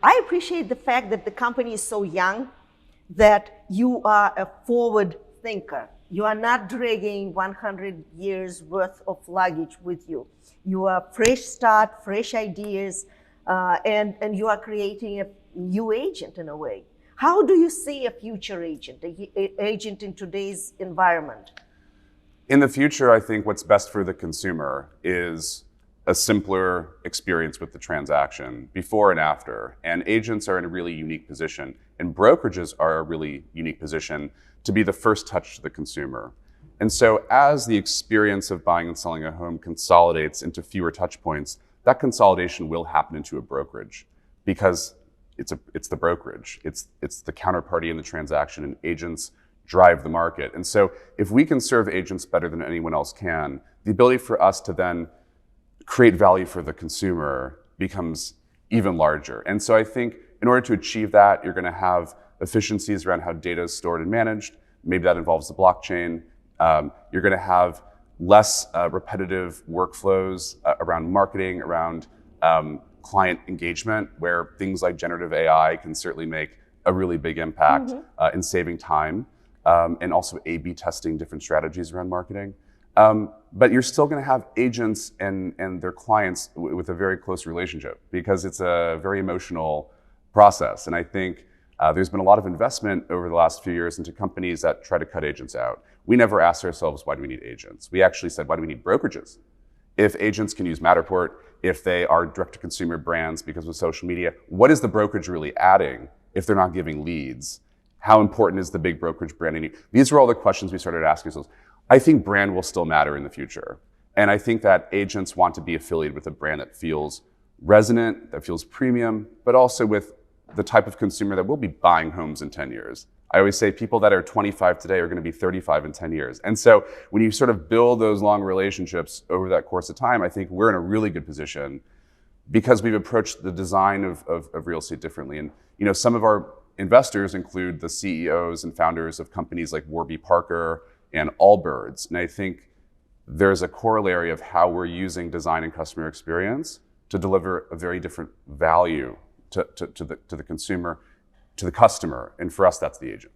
I appreciate the fact that the company is so young, that you are a forward thinker. You are not dragging 100 years worth of luggage with you. You are fresh start, fresh ideas, and you are creating a new agent in a way. How do you see a future agent, agent in today's environment? In the future, I think what's best for the consumer is a simpler experience with the transaction before and after. And agents are in a really unique position, and brokerages are a really unique position to be the first touch to the consumer. And so as the experience of buying and selling a home consolidates into fewer touch points, that consolidation will happen into a brokerage because it's the brokerage. It's the counterparty in the transaction, and agents drive the market. And so if we can serve agents better than anyone else can, the ability for us to then create value for the consumer becomes even larger. And so I think in order to achieve that, you're going to have efficiencies around how data is stored and managed. Maybe that involves the blockchain. You're going to have less repetitive workflows around marketing, around client engagement, where things like generative AI can certainly make a really big impact in saving time, and also A/B testing different strategies around marketing. But you're still going to have agents and their clients with a very close relationship, because it's a very emotional process. And I think there's been a lot of investment over the last few years into companies that try to cut agents out. We never asked ourselves, why do we need agents? We actually said, why do we need brokerages? If agents can use Matterport, if they are direct-to-consumer brands because of social media, what is the brokerage really adding if they're not giving leads? How important is the big brokerage branding? These are all the questions we started asking ourselves. I think brand will still matter in the future. And I think that agents want to be affiliated with a brand that feels resonant, that feels premium, but also with the type of consumer that will be buying homes in 10 years. I always say people that are 25 today are going to be 35 in 10 years. And so when you sort of build those long relationships over that course of time, I think we're in a really good position because we've approached the design of real estate differently. And some of our investors include the CEOs and founders of companies like Warby Parker and Allbirds. And I think there's a corollary of how we're using design and customer experience to deliver a very different value to the consumer, to the customer. And for us, that's the agent.